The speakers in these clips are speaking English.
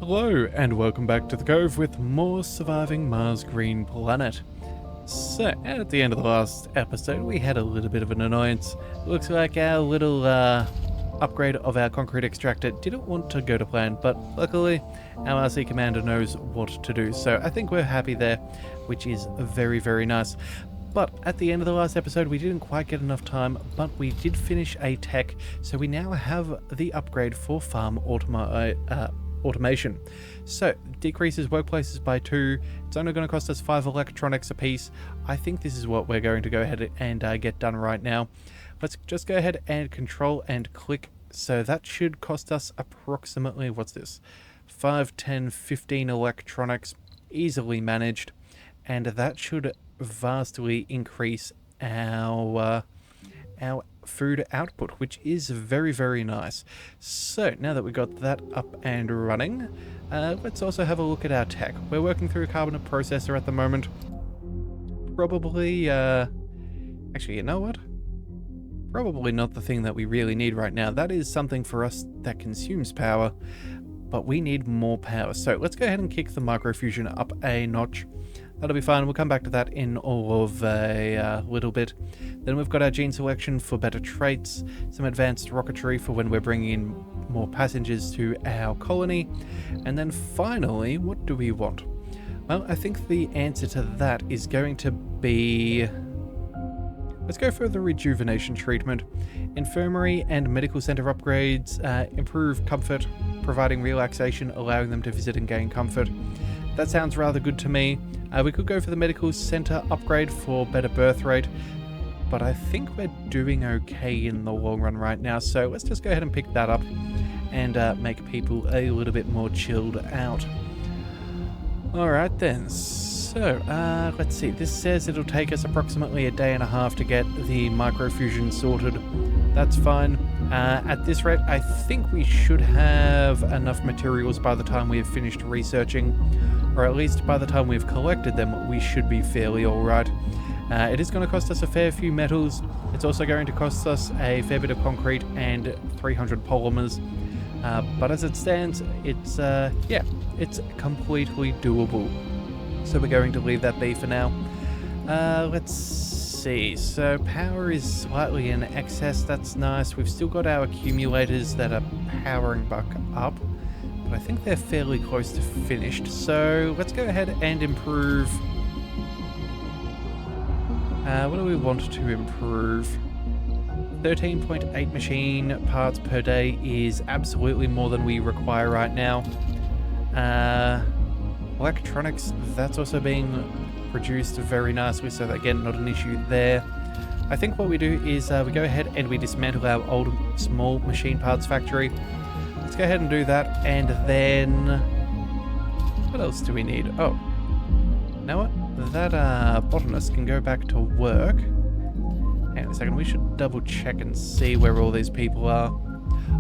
Hello and welcome back to the Cove with more Surviving Mars Green Planet. So, at the end of the last episode we had a little bit of an annoyance. Looks like our little upgrade of our concrete extractor didn't want to go to plan, but luckily our RC commander knows what to do, so I think we're happy there, which is very, very nice. But at the end of the last episode we didn't quite get enough time, but we did finish a tech, so we now have the upgrade for farm automation. So, decreases workplaces by 2. It's only going to cost us 5 electronics apiece. I think this is what we're going to go ahead and get done right now. Let's just go ahead and control and click. So that should cost us approximately, what's this? 5, 10, 15 electronics, easily managed. And that should vastly increase our food output, which is very, very nice. So now that we've got that up and running, let's also have a look at our tech. We're working through a carbonate processor at the moment. Probably, actually, you know what? Probably not the thing that we really need right now. That is something for us that consumes power, but we need more power. So let's go ahead and kick the microfusion up a notch. That'll be fine. We'll come back to that in all of a little bit. Then we've got our gene selection for better traits, some advanced rocketry for when we're bringing in more passengers to our colony, and then finally, what do we want? Well, I think the answer to that is going to be... let's go for the rejuvenation treatment. Infirmary and medical center upgrades improve comfort, providing relaxation, allowing them to visit and gain comfort. That sounds rather good to me. We could go for the medical center upgrade for better birth rate, but I think we're doing okay in the long run right now, so let's just go ahead and pick that up and make people a little bit more chilled out. Alright then, so let's see, this says it'll take us approximately a day and a half to get the microfusion sorted. That's fine. At this rate, I think we should have enough materials by the time we have finished researching, or at least by the time we've collected them, we should be fairly alright. It is going to cost us a fair few metals. It's also going to cost us a fair bit of concrete and 300 polymers. But as it stands, it's it's completely doable. So we're going to leave that be for now. Let's see. So power is slightly in excess. That's nice. We've still got our accumulators that are powering back up, but I think they're fairly close to finished. So let's go ahead and improve. What do we want to improve? 13.8 machine parts per day is absolutely more than we require right now. Electronics, that's also being produced very nicely, so again, not an issue there. I think what we do is we go ahead and we dismantle our old small machine parts factory. Let's go ahead and do that, and then what else do we need? Oh, you know what? That botanist can go back to work. Hang on a second, we should double check and see where all these people are.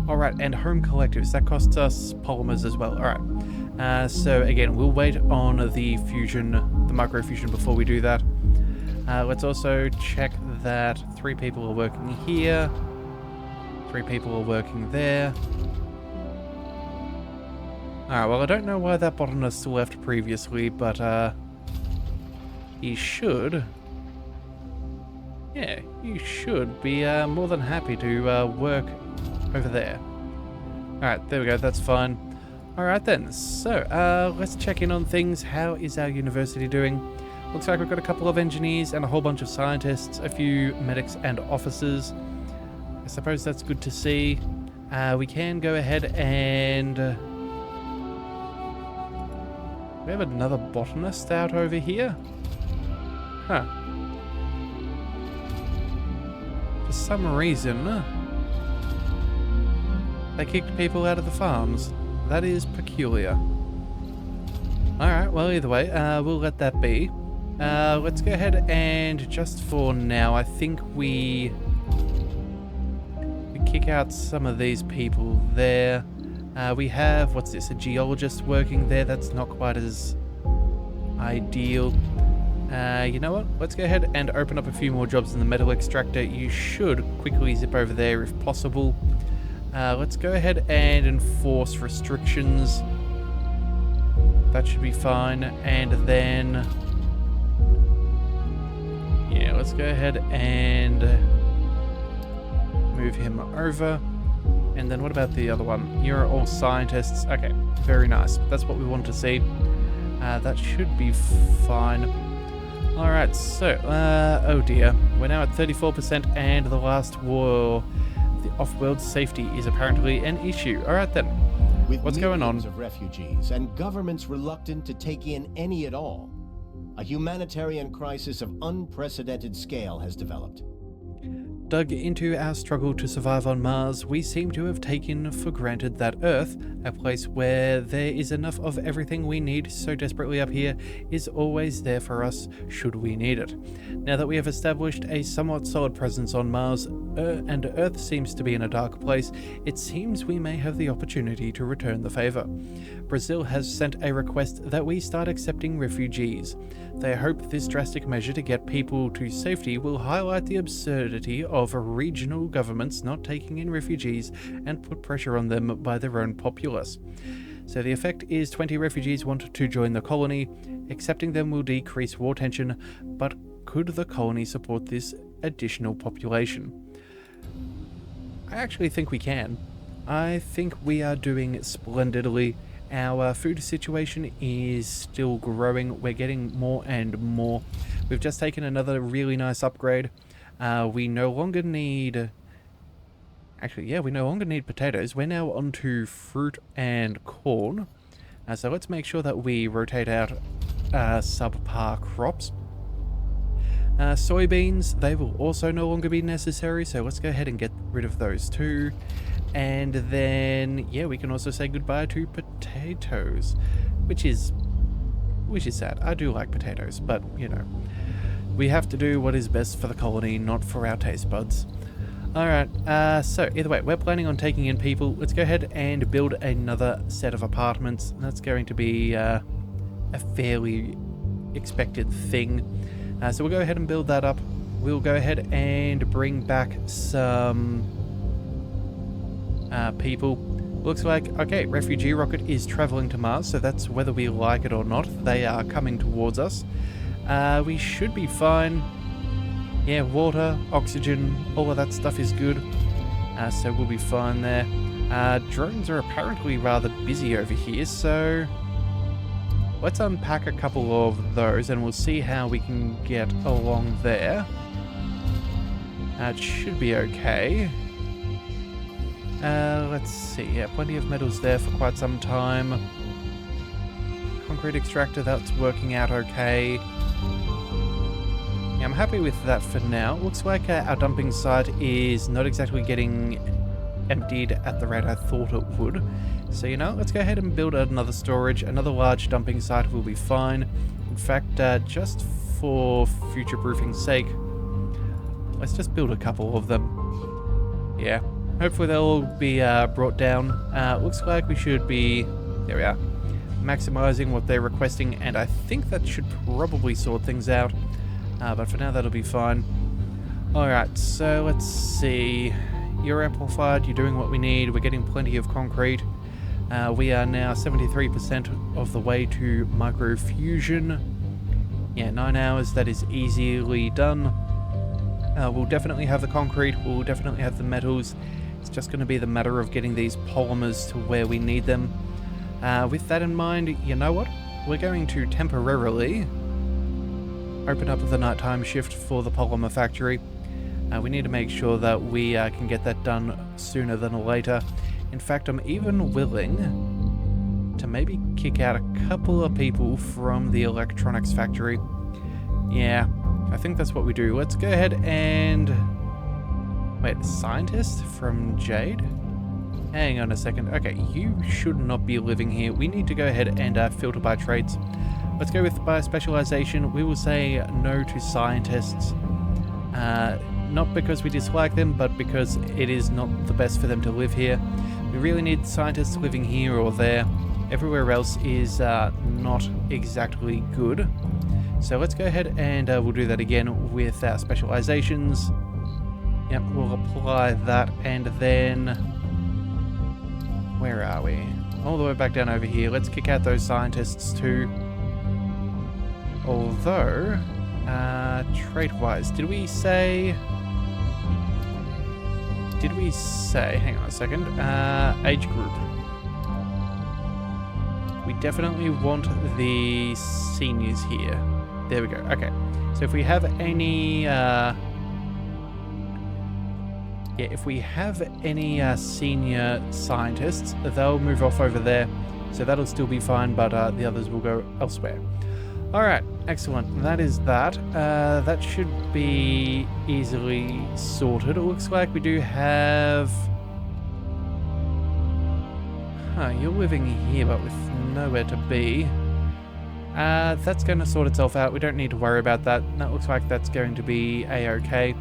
Alright, and home collectives, that costs us polymers as well. Alright, so again, we'll wait on the microfusion before we do that. Let's also check that 3 people are working here, 3 people are working there. Alright, well I don't know why that botanist left previously, but he should... yeah, you should be more than happy to work over there. Alright, there we go, that's fine. Alright then, so let's check in on things. How is our university doing? Looks like we've got a couple of engineers and a whole bunch of scientists, a few medics and officers. I suppose that's good to see. We can go ahead and... we have another botanist out over here? Huh. For some reason, they kicked people out of the farms. That is peculiar. Alright, well either way, we'll let that be. Let's go ahead and just for now, I think we kick out some of these people there. We have, what's this, a geologist working there. That's not quite as ideal. You know what? Let's go ahead and open up a few more jobs in the metal extractor. You should quickly zip over there if possible. Let's go ahead and enforce restrictions. that should be fine. And then, yeah, let's go ahead and move him over. And then what about the other one? You're all scientists. Okay, very nice. That's what we want to see. That should be fine. Alright, so, oh dear. We're now at 34% and the last war, the off-world safety is apparently an issue. Alright then, what's going on? With millions of refugees and governments reluctant to take in any at all, a humanitarian crisis of unprecedented scale has developed. Dug into our struggle to survive on Mars, we seem to have taken for granted that Earth, a place where there is enough of everything we need so desperately up here, is always there for us should we need it. Now that we have established a somewhat solid presence on Mars, and Earth seems to be in a dark place, it seems we may have the opportunity to return the favor. Brazil has sent a request that we start accepting refugees. They hope this drastic measure to get people to safety will highlight the absurdity of regional governments not taking in refugees and put pressure on them by their own populace. So the effect is 20 refugees want to join the colony. Accepting them will decrease war tension, but could the colony support this additional population? I actually think we can. I think we are doing splendidly. Our food situation is still growing. We're getting more and more. We've just taken another really nice upgrade. We no longer need... Actually, yeah, we no longer need potatoes. We're now onto fruit and corn. So let's make sure that we rotate out subpar crops. Soybeans, they will also no longer be necessary, so let's go ahead and get rid of those too. And then, yeah, we can also say goodbye to potatoes, which is sad. I do like potatoes, but, you know, we have to do what is best for the colony, not for our taste buds. Alright, so either way, we're planning on taking in people. Let's go ahead and build another set of apartments. That's going to be a fairly expected thing. So we'll go ahead and build that up. We'll go ahead and bring back some people. Looks like, okay, refugee rocket is traveling to Mars, so that's whether we like it or not. They are coming towards us. We should be fine. Yeah, water, oxygen, all of that stuff is good. So we'll be fine there. Drones are apparently rather busy over here, so let's unpack a couple of those and we'll see how we can get along there. It should be okay. Let's see, yeah, plenty of metals there for quite some time. Concrete extractor, that's working out okay. Yeah, I'm happy with that for now. Looks like our dumping site is not exactly getting emptied at the rate I thought it would. So, you know, let's go ahead and build another storage. Another large dumping site will be fine. In fact, just for future-proofing's sake, let's just build a couple of them. Yeah, hopefully they'll all be brought down. Looks like we should be, there we are, maximizing what they're requesting, and I think that should probably sort things out. But for now, that'll be fine. Alright, so let's see. You're amplified, you're doing what we need, we're getting plenty of concrete. We are now 73% of the way to microfusion. Yeah, 9 hours, that is easily done. We'll definitely have the concrete, we'll definitely have the metals. It's just going to be the matter of getting these polymers to where we need them. With that in mind, you know what? We're going to temporarily open up the nighttime shift for the polymer factory. We need to make sure that we can get that done sooner than later. In fact, I'm even willing to maybe kick out a couple of people from the electronics factory. Yeah, I think that's what we do. Let's go ahead and... Wait, scientist from Jade? Hang on a second. Okay, you should not be living here. We need to go ahead and filter by traits. Let's go with by specialization. We will say no to scientists. Not because we dislike them, but because it is not the best for them to live here. We really need scientists living here or there. Everywhere else is not exactly good. So let's go ahead and we'll do that again with our specializations. Yep, we'll apply that, and then... Where are we? all the way back down over here. Let's kick out those scientists too. Although, trait-wise, did we say, hang on a second, age group. We definitely want the seniors here. There we go. Okay. So if we have any, if we have any senior scientists, they'll move off over there. So that'll still be fine, but the others will go elsewhere. All right. Excellent. That is that. That should be easily sorted. It looks like we do have... you're living here, but with nowhere to be. That's going to sort itself out. We don't need to worry about that. That looks like that's going to be a-okay.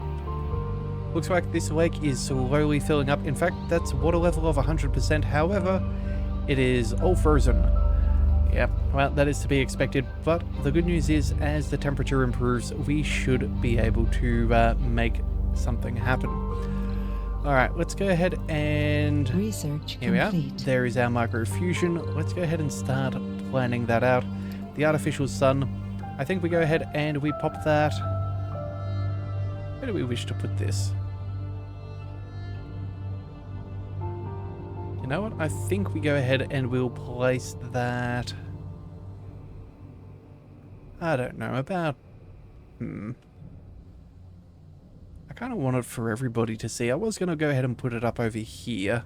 Looks like this lake is slowly filling up. In fact, that's water level of 100%. However, it is all frozen. Yep, well, that is to be expected. But the good news is, as the temperature improves, we should be able to make something happen. Alright, let's go ahead and... Research here complete. we are. There is our microfusion. Let's go ahead and start planning that out. The artificial sun. I think we go ahead and we pop that... where do we wish to put this? You know what? I think we go ahead and we'll place that... I don't know, about... I kind of want it for everybody to see. I was going to go ahead and put it up over here.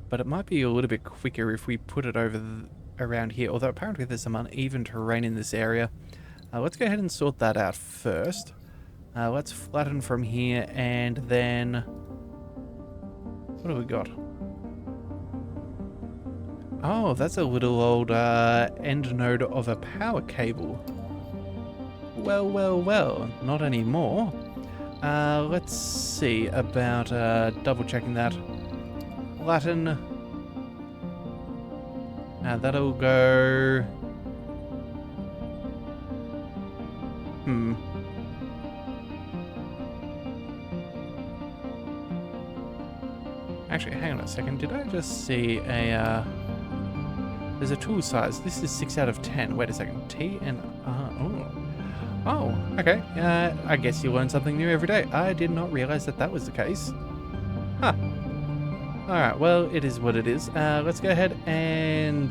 But it might be a little bit quicker if we put it over around here. Although apparently there's some uneven terrain in this area. Let's go ahead and sort that out first. Let's flatten from here and then... what do we got? Oh, that's a little old end node of a power cable. Well, well, well. Not anymore. Let's see about double checking that. Latin. That'll go... Actually, hang on a second. Did I just see a... there's a tool size. This is 6 out of 10. Wait a second. T and... Oh, okay. I guess you learn something new every day. I did not realize that that was the case. Huh. Alright, well, it is what it is. Let's go ahead and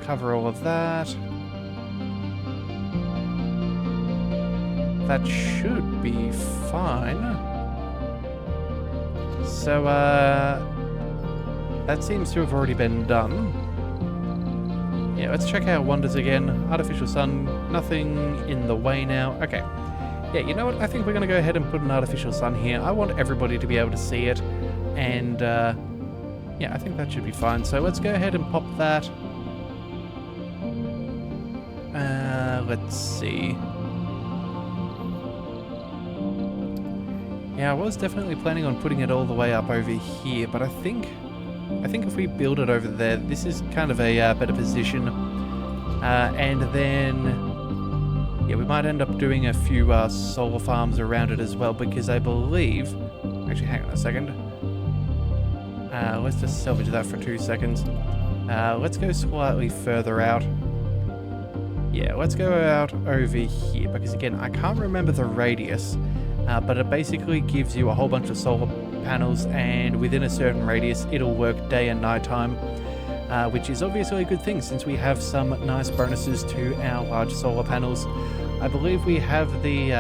cover all of that. That should be fine. So, that seems to have already been done. Yeah, let's check our wonders again. Artificial sun, nothing in the way now. Okay. Yeah, you know what? I think we're going to go ahead and put an artificial sun here. I want everybody to be able to see it. And, yeah, I think that should be fine. So let's go ahead and pop that. Let's see. Yeah, I was definitely planning on putting it all the way up over here, but I think if we build it over there, this is kind of a better position. And then, yeah, we might end up doing a few solar farms around it as well, because I believe... Actually, hang on a second. Let's just salvage that for 2 seconds. Let's go slightly further out. Yeah, let's go out over here, because again, I can't remember the radius, but it basically gives you a whole bunch of solar panels, and within a certain radius it'll work day and night time, which is obviously a good thing since we have some nice bonuses to our large solar panels. I believe we have the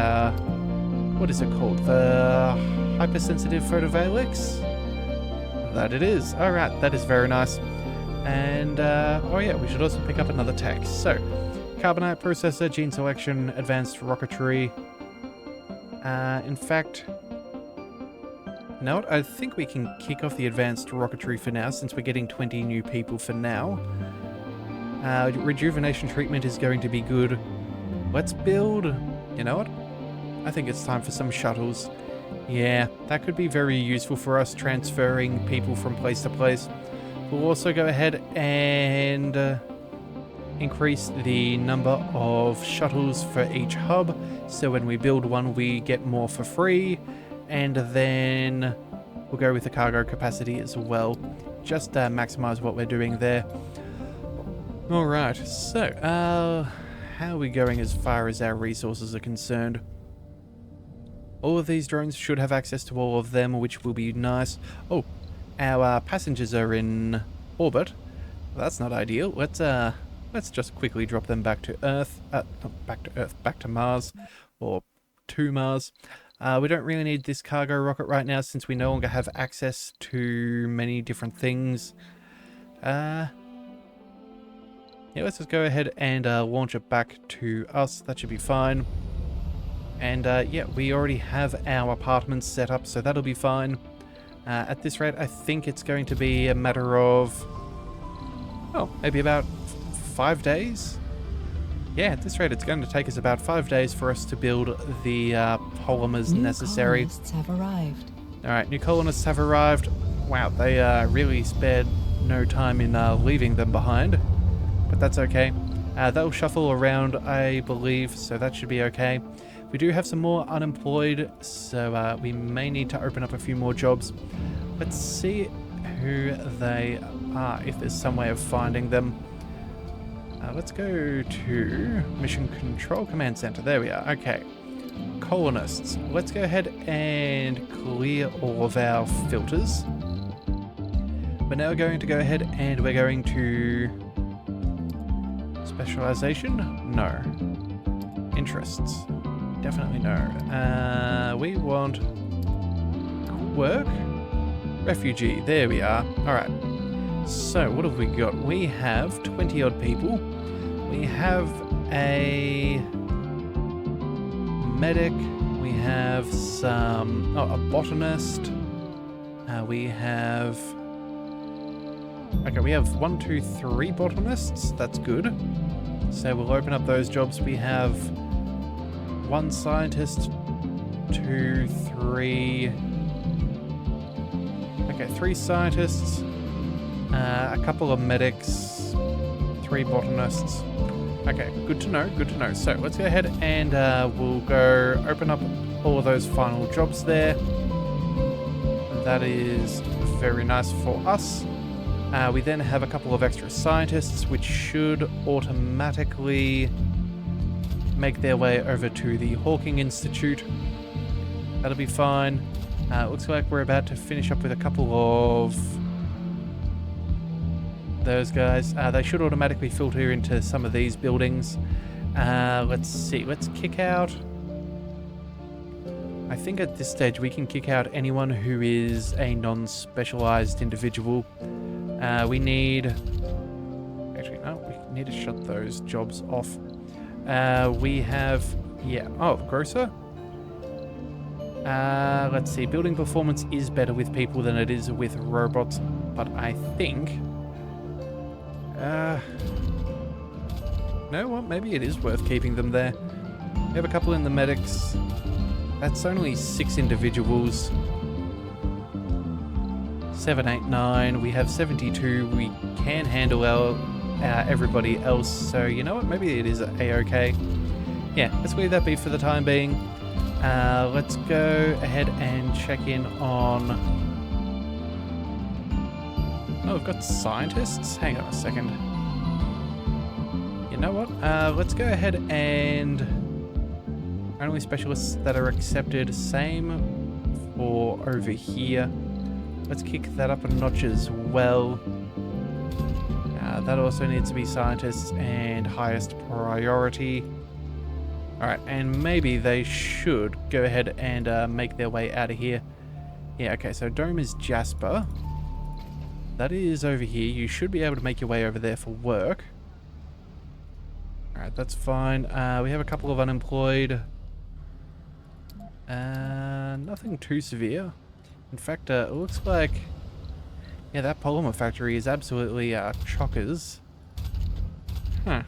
what is it called, the hypersensitive photovoltaics? That it is. Alright, that is very nice. And oh yeah, we should also pick up another tech. So carbonite processor, gene selection, advanced rocketry. In fact, you know what? I think we can kick off the advanced rocketry for now, since we're getting 20 new people for now. Rejuvenation treatment is going to be good. Let's build... You know what? I think it's time for some shuttles. Yeah, that could be very useful for us, transferring people from place to place. We'll also go ahead and increase the number of shuttles for each hub. So when we build one, we get more for free. And then we'll go with the cargo capacity as well. just maximize what we're doing there. Alright, so, how are we going as far as our resources are concerned? All of these drones should have access to all of them, which will be nice. Oh, our passengers are in orbit. Well, that's not ideal. Let's just quickly drop them back to Earth. Not back to Earth, back to Mars. Or to Mars. We don't really need this cargo rocket right now since we no longer have access to many different things. Yeah, let's just go ahead and launch it back to us. That should be fine. And yeah, we already have our apartments set up, so that'll be fine. At this rate, I think it's going to be a matter of, oh, maybe about 5 days? Yeah, at this rate, it's going to take us about 5 days for us to build the polymers necessary. New colonists have arrived. Alright, new colonists have arrived. Wow, they really spared no time in leaving them behind. But that's okay. They'll shuffle around, I believe, so that should be okay. We do have some more unemployed, so we may need to open up a few more jobs. Let's see who they are, if there's some way of finding them. Let's go to Mission Control Command Center. There we are. Okay. Colonists. Let's go ahead and clear all of our filters. We're now going to go ahead and we're going to... Specialization? No. Interests? Definitely no. We want... Work? Refugee. There we are. Alright. So, what have we got? We have 20 odd people. We have a medic. We have some... Oh, a botanist. We have... Okay, we have 1, 2, 3 botanists. That's good. So we'll open up those jobs. We have 1 scientist, 2, 3... Okay, 3 scientists, a couple of medics, 3 botanists. Okay, good to know, good to know. So let's go ahead and we'll go open up all of those final jobs there. That is very nice for us. We then have a couple of extra scientists which should automatically make their way over to the Hawking Institute. That'll be fine. Looks like we're about to finish up with a couple of those guys. They should automatically filter into some of these buildings. Let's see. Let's kick out... I think at this stage we can kick out anyone who is a non-specialized individual. We need... Actually, no. We need to shut those jobs off. We have... Yeah. Oh, grocer? Let's see. Building performance is better with people than it is with robots, but I think... no, well, maybe it is worth keeping them there. We have a couple in the medics. That's only 6 individuals. 7, 8, 9. We have 72. We can handle our everybody else, so you know what? Maybe it is a-okay. Yeah, let's leave that be for the time being. Let's go ahead and check in on... Oh, we've got scientists? Hang on a second. You know what? Let's go ahead and... Only specialists that are accepted. Same for over here. Let's kick that up a notch as well. That also needs to be scientists and highest priority. Alright, and maybe they should go ahead and make their way out of here. Yeah, okay, so Dome is Jasper. That is over here. You should be able to make your way over there for work. Alright, that's fine. We have a couple of unemployed. Nothing too severe. In fact, it looks like... Yeah, that polymer factory is absolutely chockers. Huh.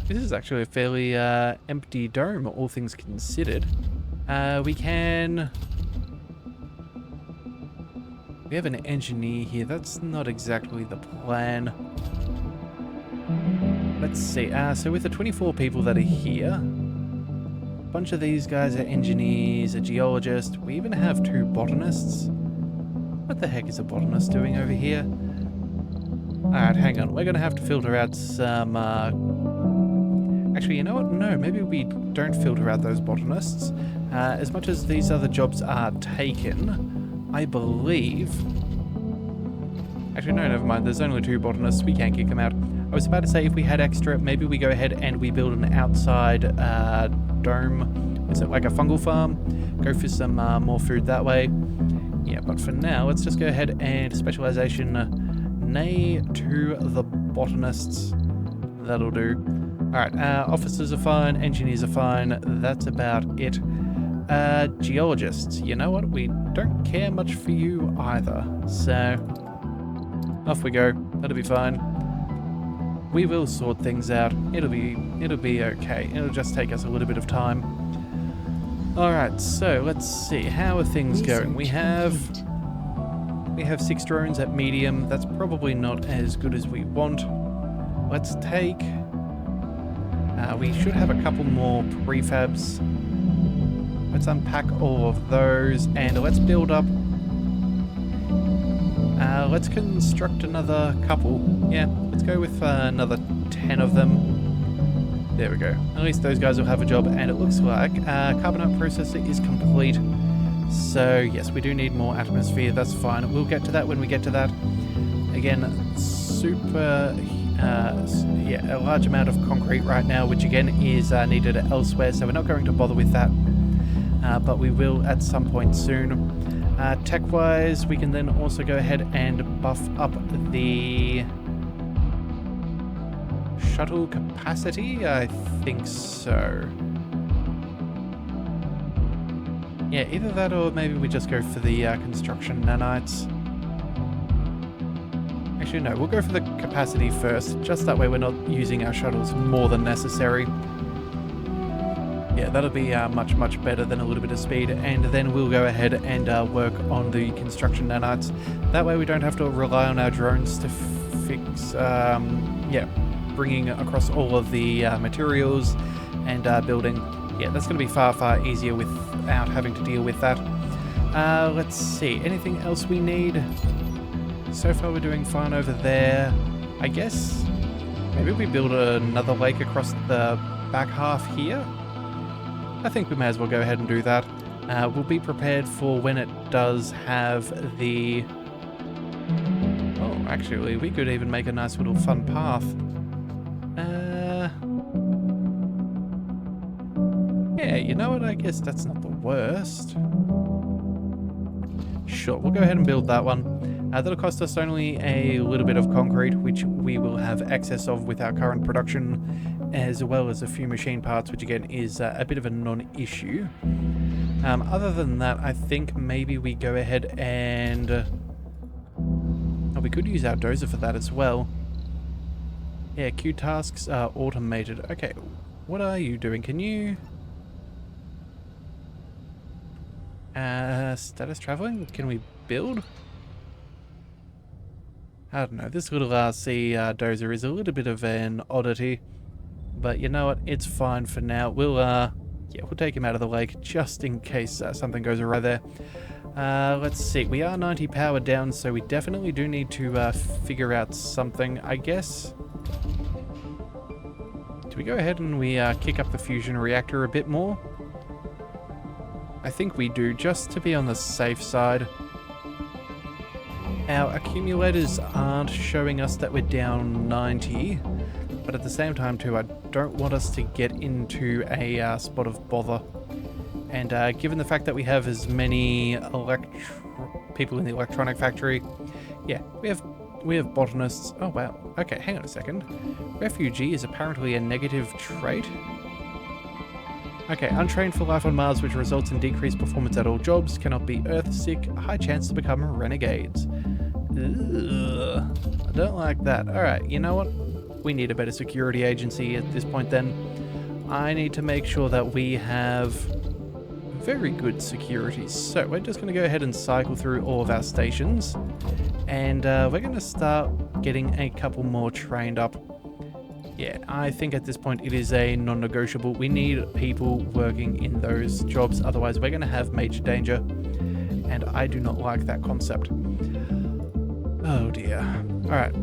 This is actually a fairly empty dome, all things considered. We have an engineer here. That's not exactly the plan. Let's see. So with the 24 people that are here, bunch of these guys are engineers, a geologist. We even have 2 botanists. What the heck is a botanist doing over here? Alright, hang on. We're going to have to filter out some... Actually, you know what? No, maybe we don't filter out those botanists. As much as these other jobs are taken, I believe... Actually, no, never mind. There's only 2 botanists. We can't kick them out. I was about to say if we had extra, maybe we go ahead and we build an outside dome. Is it like a fungal farm? Go for some more food that way. Yeah, but for now, let's just go ahead and specialization nay to the botanists. That'll do. Alright, officers are fine, engineers are fine. That's about it. Geologists. You know what? We don't care much for you either. So, off we go. That'll be fine. We will sort things out. It'll be okay. It'll just take us a little bit of time. Alright, so let's see. How are things going? We have 6 drones at medium. That's probably not as good as we want. Let's take... we should have a couple more prefabs. Let's unpack all of those and let's build up... let's construct another couple. Yeah, let's go with another 10 of them. There we go. At least those guys will have a job, and it looks like carbonite processor is complete. So yes, we do need more atmosphere. That's fine. We'll get to that when we get to that. Again, super... yeah, a large amount of concrete right now, which again is needed elsewhere, so we're not going to bother with that. But we will at some point soon. Tech-wise, we can then also go ahead and buff up the shuttle capacity. I think so. Yeah, either that or maybe we just go for the construction nanites. Actually, no, we'll go for the capacity first. Just that way we're not using our shuttles more than necessary. Yeah, that'll be much, much better than a little bit of speed. And then we'll go ahead and work on the construction nanites. That way we don't have to rely on our drones to fix, yeah, bringing across all of the materials and building. Yeah, that's going to be far, far easier without having to deal with that. Let's see, anything else we need? So far we're doing fine over there. I guess maybe we build another lake across the back half here. I think we may as well go ahead and do that. We'll be prepared for when it does have the... Oh, actually, we could even make a nice little fun path. Yeah, you know what? I guess that's not the worst. Sure, we'll go ahead and build that one. That'll cost us only a little bit of concrete, which we will have excess of with our current production, as well as a few machine parts, which again is a bit of a non-issue. Other than that, I think maybe we go ahead and... oh, we could use our dozer for that as well. Yeah, queue tasks are automated. Okay, what are you doing? Can you... status traveling? Can we build? I don't know, this little RC dozer is a little bit of an oddity. But you know what, it's fine for now. We'll, yeah, we'll take him out of the lake just in case something goes awry there. Let's see, we are 90 power down, so we definitely do need to figure out something, I guess. Do we go ahead and we kick up the fusion reactor a bit more? I think we do, just to be on the safe side. Our accumulators aren't showing us that we're down 90, but at the same time too, I don't want us to get into a spot of bother. And given the fact that we have as many people in the electronic factory, yeah, we have botanists. Oh wow, okay, hang on a second. Refugee is apparently a negative trait. Okay, untrained for life on Mars, which results in decreased performance at all jobs, cannot be Earth-sick, high chance to become renegades. Ugh, I don't like that. Alright, you know what? We need a better security agency at this point then. I need to make sure that we have very good security. So we're just going to go ahead and cycle through all of our stations. And we're going to start getting a couple more trained up. Yeah, I think at this point it is a non-negotiable. We need people working in those jobs, otherwise we're going to have major danger, and I do not like that concept. Oh dear. Alright,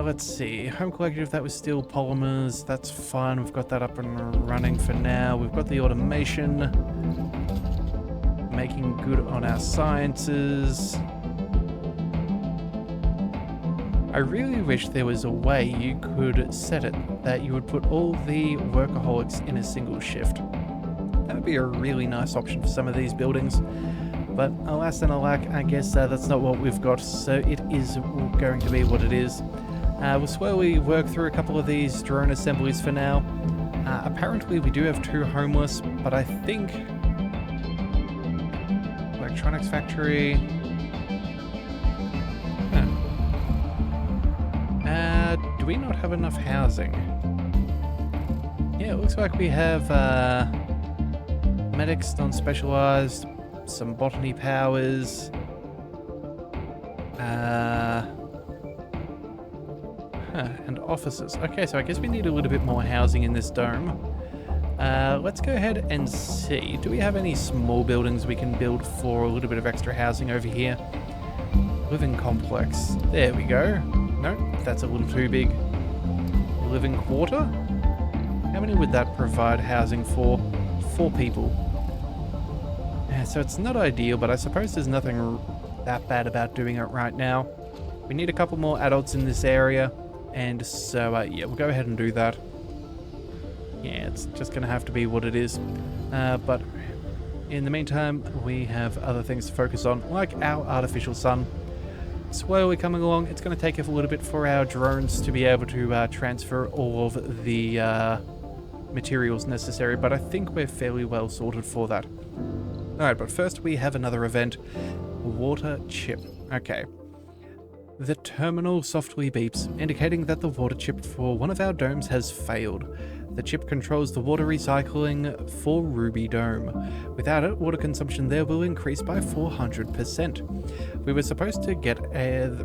let's see. Home collective, that was steel polymers. That's fine. We've got that up and running for now. We've got the automation. Making good on our sciences. I really wish there was a way you could set it that you would put all the workaholics in a single shift. That would be a really nice option for some of these buildings. But alas and alack, I guess that's not what we've got, so it is going to be what it is. We'll slowly work through a couple of these drone assemblies for now. Apparently we do have 2 homeless, but I think... Electronics factory... do we not have enough housing? Yeah, it looks like we have medics, non-specialized, some botany powers, and officers. Okay, so I guess we need a little bit more housing in this dome. Let's go ahead and see. Do we have any small buildings we can build for a little bit of extra housing over here? Living complex. There we go. Nope, that's a little too big. Living quarter? How many would that provide housing for? 4 people. Yeah, so it's not ideal, but I suppose there's nothing that bad about doing it right now. We need a couple more adults in this area, and so yeah, we'll go ahead and do that. Yeah, it's just gonna have to be what it is. But in the meantime, we have other things to focus on, like our artificial sun. Slowly coming along. It's going to take a little bit for our drones to be able to transfer all of the materials necessary, but I think we're fairly well sorted for that. Alright, but first we have another event. Water chip. Okay. The terminal softly beeps, indicating that the water chip for one of our domes has failed. The chip controls the water recycling for Ruby Dome. Without it, water consumption there will increase by 400%. We were supposed to get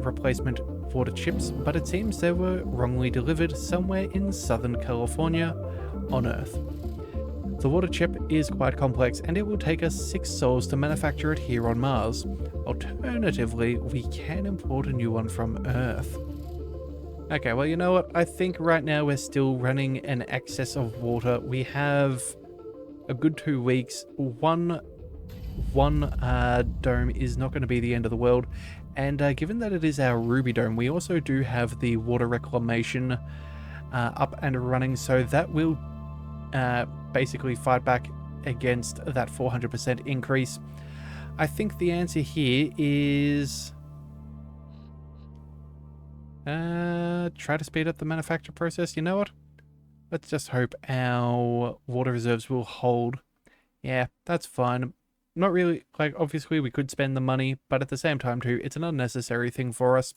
replacement water chips, but it seems they were wrongly delivered somewhere in Southern California on Earth. The water chip is quite complex, and it will take us 6 sols to manufacture it here on Mars. Alternatively, we can import a new one from Earth. Okay, well, you know what? I think right now we're still running an excess of water. We have a good 2 weeks. One dome is not going to be the end of the world. And given that it is our Ruby Dome, we also do have the water reclamation up and running. So that will basically fight back against that 400% increase. I think the answer here is... try to speed up the manufacture process. You know what? Let's just hope our water reserves will hold. Yeah, that's fine. Not really, like, obviously we could spend the money, but at the same time too, it's an unnecessary thing for us.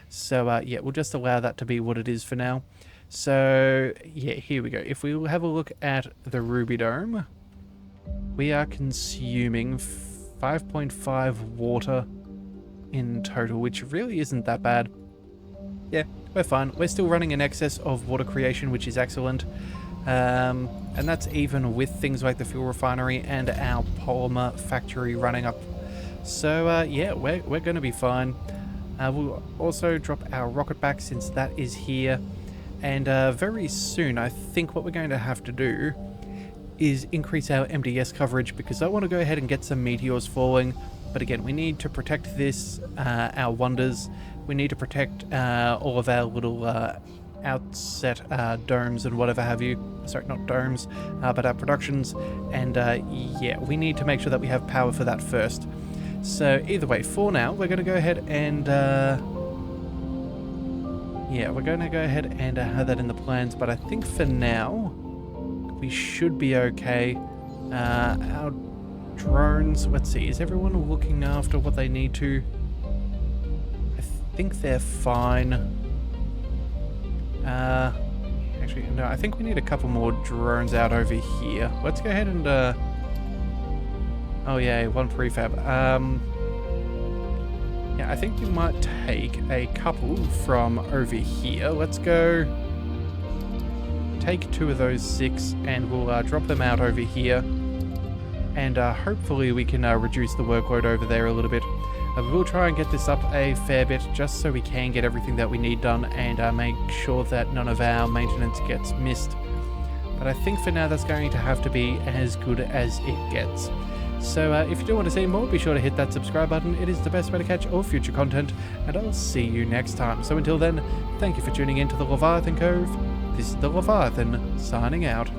So, yeah, we'll just allow that to be what it is for now. So, yeah, here we go. If we have a look at the Ruby Dome, we are consuming 5.5 water in total, which really isn't that bad. Yeah, we're fine. We're still running in excess of water creation, which is excellent. And that's even with things like the fuel refinery and our polymer factory running up. So, yeah, we're going to be fine. We'll also drop our rocket back since that is here. And very soon, I think what we're going to have to do is increase our MDS coverage, because I want to go ahead and get some meteors falling. But again, we need to protect this, our wonders. We need to protect all of our little outset domes and whatever have you. Sorry, not domes, but our productions. And yeah, we need to make sure that we have power for that first. So either way, for now, we're going to go ahead and... yeah, we're going to go ahead and have that in the plans. But I think for now, we should be okay. Our drones, let's see, is everyone looking after what they need to? I think they're fine. Actually, no, I think we need a couple more drones out over here. Let's go ahead and, oh yeah, 1 prefab. Yeah, I think we might take a couple from over here. Let's go. take 2 of those 6 and we'll drop them out over here. And hopefully we can reduce the workload over there a little bit. We'll try and get this up a fair bit just so we can get everything that we need done and make sure that none of our maintenance gets missed. But I think for now that's going to have to be as good as it gets. So if you do want to see more, be sure to hit that subscribe button. It is the best way to catch all future content, and I'll see you next time. So until then, thank you for tuning in to the Leviathan Cove. This is the Leviathan signing out.